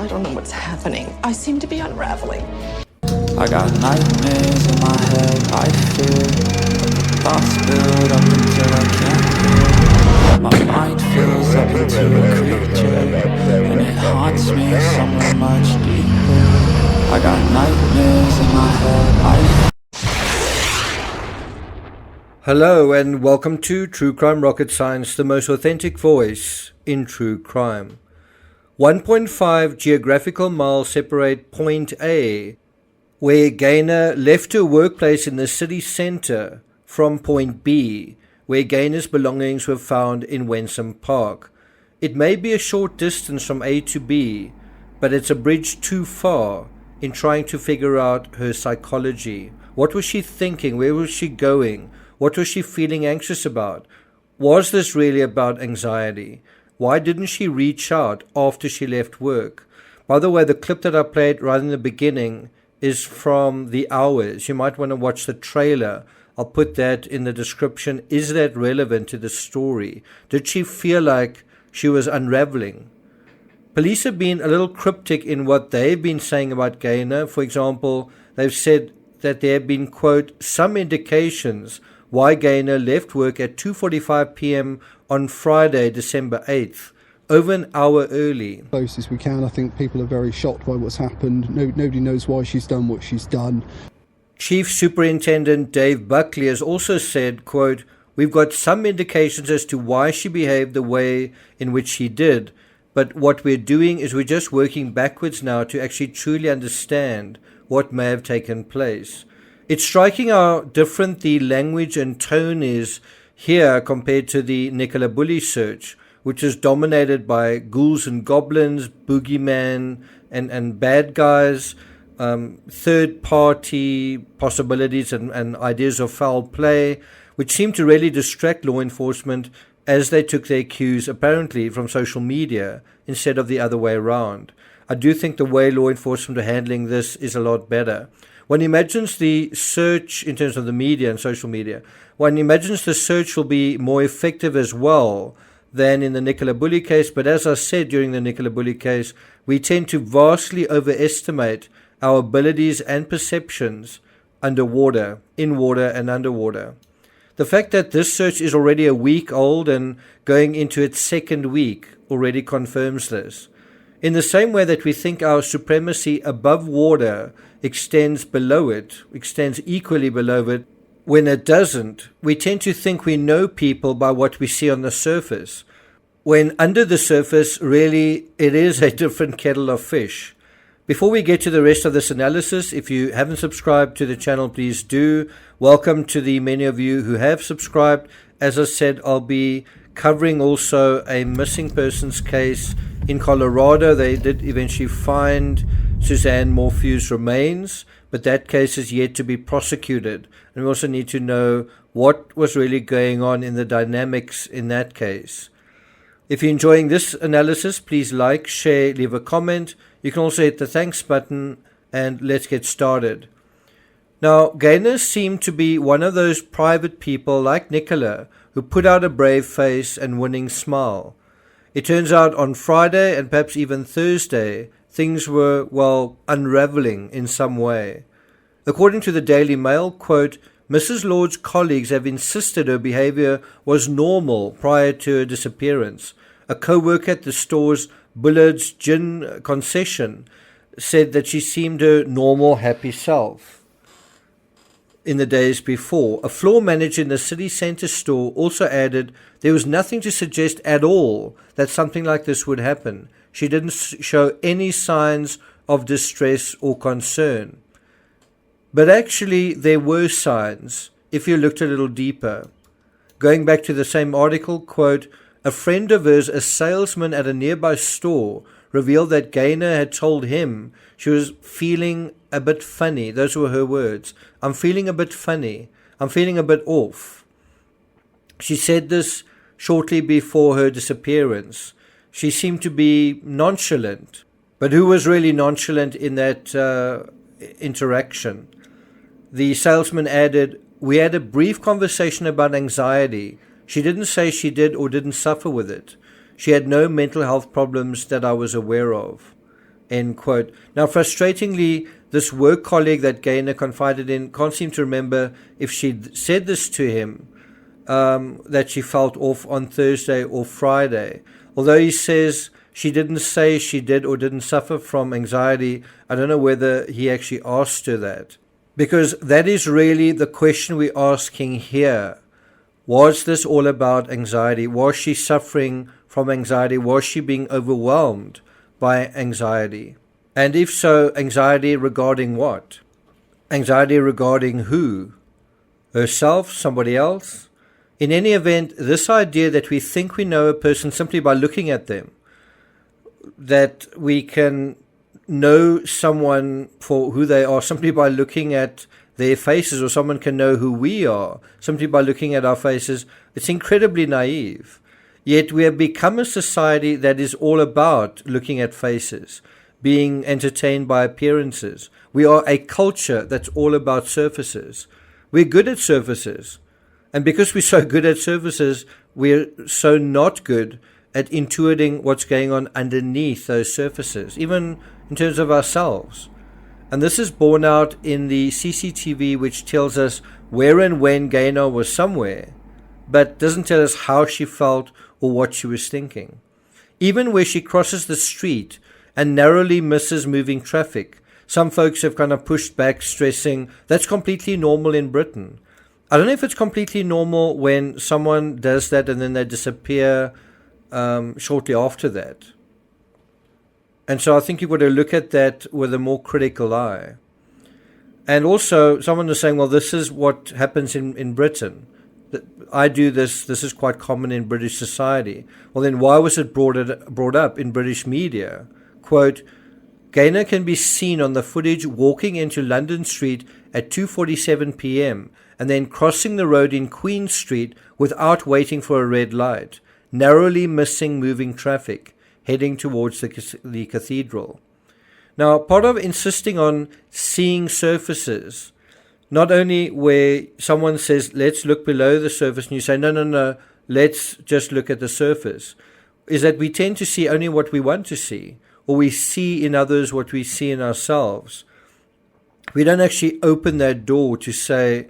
I don't know what's happening. I seem to be unraveling. I got nightmares in my head, I fear the thoughts build up until I can't hear. My mind fills up into a creature, and it haunts me somewhere much deeper. I got nightmares in my head, Hello and welcome to True Crime Rocket Science, the most authentic voice in true crime. 1.5 geographical miles separate Point A, where Gaynor left her workplace in the city centre, from Point B, where Gaynor's belongings were found in Wensum Park. It may be a short distance from A to B, but it's a bridge too far in trying to figure out her psychology. What was she thinking? Where was she going? What was she feeling anxious about? Was this really about anxiety? Why didn't she reach out after she left work? By the way, the clip that I played right in the beginning is from The Hours. You might want to watch the trailer. I'll put that in the description. Is that relevant to the story? Did she feel like she was unraveling? Police have been a little cryptic in what they've been saying about Gaynor. For example, they've said that there have been, quote, some indications why Gaynor left work at 2:45 p.m. on Friday, December 8th, over an hour early. Close as we can. I think people are very shocked by what's happened. Nobody knows why she's done what she's done. Chief Superintendent Dave Buckley has also said, quote, we've got some indications as to why she behaved the way in which she did, but what we're doing is we're just working backwards now to actually truly understand what may have taken place. It's striking how different the language and tone is here compared to the Nicola Bulley search, which is dominated by ghouls and goblins, boogeyman and bad guys, third-party possibilities and ideas of foul play, which seem to really distract law enforcement as they took their cues, apparently, from social media instead of the other way around. I do think the way law enforcement are handling this is a lot better. One imagines the search in terms of the media and social media, one imagines the search will be more effective as well than in the Nicola Bulley case. But as I said during the Nicola Bulley case, we tend to vastly overestimate our abilities and perceptions underwater, in water and underwater. The fact that this search is already a week old and going into its second week already confirms this. In the same way that we think our supremacy above water extends below it, extends equally below it, when it doesn't, we tend to think we know people by what we see on the surface, when under the surface, really, it is a different kettle of fish. Before we get to the rest of this analysis, if you haven't subscribed to the channel, please do. Welcome to the many of you who have subscribed. As I said, I'll be covering also a missing persons case in Colorado. They did eventually find Suzanne Morphew's remains, but that case is yet to be prosecuted. And we also need to know what was really going on in the dynamics in that case. If you're enjoying this analysis, please like, share, leave a comment. You can also hit the thanks button, and let's get started. Now, Gaynor seemed to be one of those private people like Nicola who put out a brave face and winning smile. It turns out on Friday and perhaps even Thursday, things were, well, unraveling in some way. According to the Daily Mail, quote, Mrs. Lord's colleagues have insisted her behavior was normal prior to her disappearance. A co-worker at the store's Bullard's Gin concession said that she seemed her normal, happy self. In the days before, a floor manager in the city centre store also added there was nothing to suggest at all that something like this would happen. She didn't show any signs of distress or concern. But actually, there were signs, if you looked a little deeper. Going back to the same article, quote, a friend of hers, a salesman at a nearby store, revealed that Gaynor had told him she was feeling a bit funny. Those were her words. I'm feeling a bit funny. I'm feeling a bit off. She said this shortly before her disappearance. She seemed to be nonchalant. But who was really nonchalant in that interaction? The salesman added, we had a brief conversation about anxiety. She didn't say she did or didn't suffer with it. She had no mental health problems that I was aware of. end quote. Now, frustratingly, this work colleague that Gaynor confided in can't seem to remember if she'd said this to him, that she felt off on Thursday or Friday. Although he says she didn't say she did or didn't suffer from anxiety, I don't know whether he actually asked her that. Because that is really the question we're asking here. Was this all about anxiety? Was she suffering from anxiety? Was she being overwhelmed by anxiety? And if so, anxiety regarding what? Anxiety regarding who? Herself? Somebody else? In any event, this idea that we think we know a person simply by looking at them, that we can know someone for who they are simply by looking at their faces, or someone can know who we are simply by looking at our faces, it's incredibly naive. Yet we have become a society that is all about looking at faces, being entertained by appearances. We are a culture that's all about surfaces. We're good at surfaces. And because we're so good at surfaces, we're so not good at intuiting what's going on underneath those surfaces, even in terms of ourselves. And this is borne out in the CCTV, which tells us where and when Gaynor was somewhere, but doesn't tell us how she felt or what she was thinking. Even where she crosses the street and narrowly misses moving traffic, some folks have kind of pushed back, stressing that's completely normal in Britain. I don't know if it's completely normal when someone does that and then they disappear shortly after that. And so I think you've got to look at that with a more critical eye. And also, someone was saying, well, this is what happens in Britain. I do this is quite common in British society. Well, then why was it brought up in British media? Quote, Gaynor can be seen on the footage walking into London Street at 2:47 p.m. and then crossing the road in Queen Street without waiting for a red light, narrowly missing moving traffic, heading towards the cathedral. Now, part of insisting on seeing surfaces, not only where someone says, let's look below the surface, and you say, no, let's just look at the surface, is that we tend to see only what we want to see, or we see in others what we see in ourselves. We don't actually open that door to say,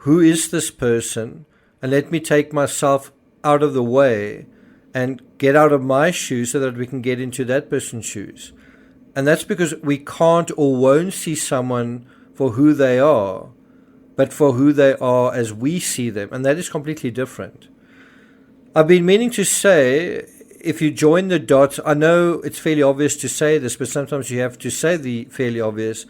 who is this person? And let me take myself out of the way and get out of my shoes so that we can get into that person's shoes. And that's because we can't or won't see someone for who they are, but for who they are as we see them. And that is completely different. I've been meaning to say, if you join the dots, I know it's fairly obvious to say this, but sometimes you have to say the fairly obvious.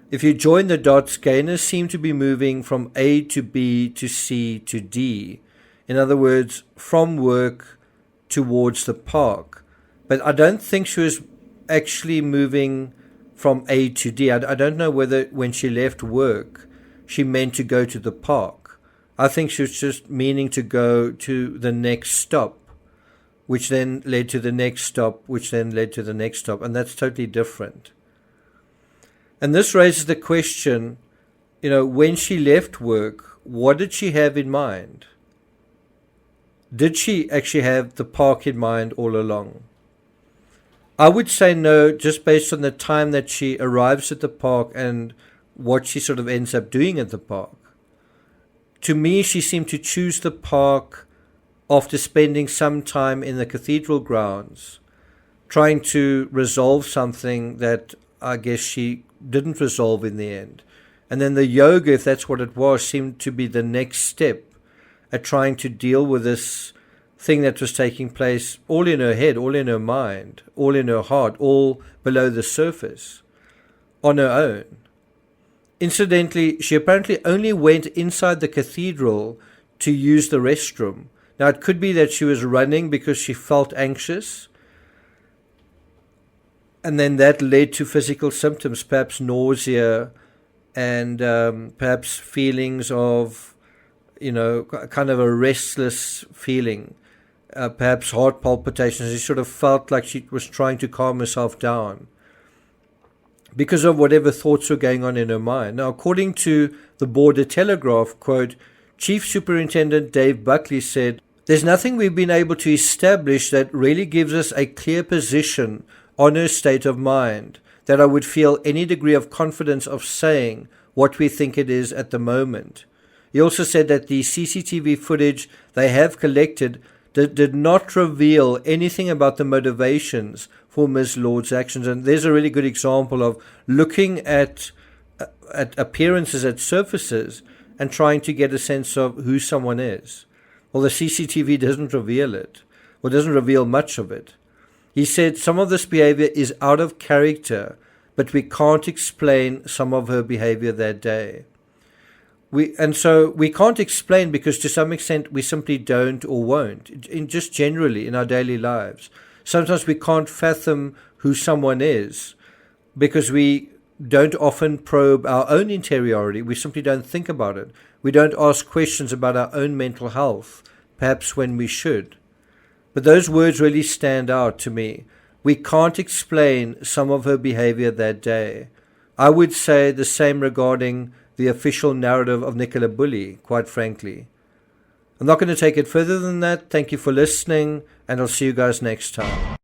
If you join the dots, Gaynors seem to be moving from A to B to C to D. In other words, from work towards the park. But I don't think she was actually moving from A to D. I don't know whether when she left work, she meant to go to the park. I think she was just meaning to go to the next stop, which then led to the next stop, which then led to the next stop. And that's totally different. And this raises the question, when she left work, what did she have in mind? Did she actually have the park in mind all along? I would say no, just based on the time that she arrives at the park and what she sort of ends up doing at the park. To me, she seemed to choose the park after spending some time in the cathedral grounds, trying to resolve something that I guess she didn't resolve in the end. And then the yoga, if that's what it was, seemed to be the next step at trying to deal with this thing that was taking place all in her head, all in her mind, all in her heart, all below the surface, on her own. Incidentally, she apparently only went inside the cathedral to use the restroom. Now, it could be that she was running because she felt anxious, and then that led to physical symptoms, perhaps nausea and perhaps feelings of, kind of a restless feeling, perhaps heart palpitations. She sort of felt like she was trying to calm herself down because of whatever thoughts were going on in her mind. Now, according to the Border Telegraph, quote, Chief Superintendent Dave Buckley said, there's nothing we've been able to establish that really gives us a clear position on her state of mind. that I would feel any degree of confidence of saying what we think it is at the moment. He also said that the CCTV footage they have collected did not reveal anything about the motivations for Ms. Lord's actions. And there's a really good example of looking at appearances, at surfaces, and trying to get a sense of who someone is. Well, the CCTV doesn't reveal it, or doesn't reveal much of it. He said some of this behavior is out of character, but we can't explain some of her behavior that day. So we can't explain because to some extent we simply don't or won't, just generally in our daily lives. Sometimes we can't fathom who someone is because we don't often probe our own interiority. We simply don't think about it. We don't ask questions about our own mental health, perhaps when we should. But those words really stand out to me. We can't explain some of her behavior that day. I would say the same regarding the official narrative of Nicola Bulley, quite frankly. I'm not going to take it further than that. Thank you for listening, and I'll see you guys next time.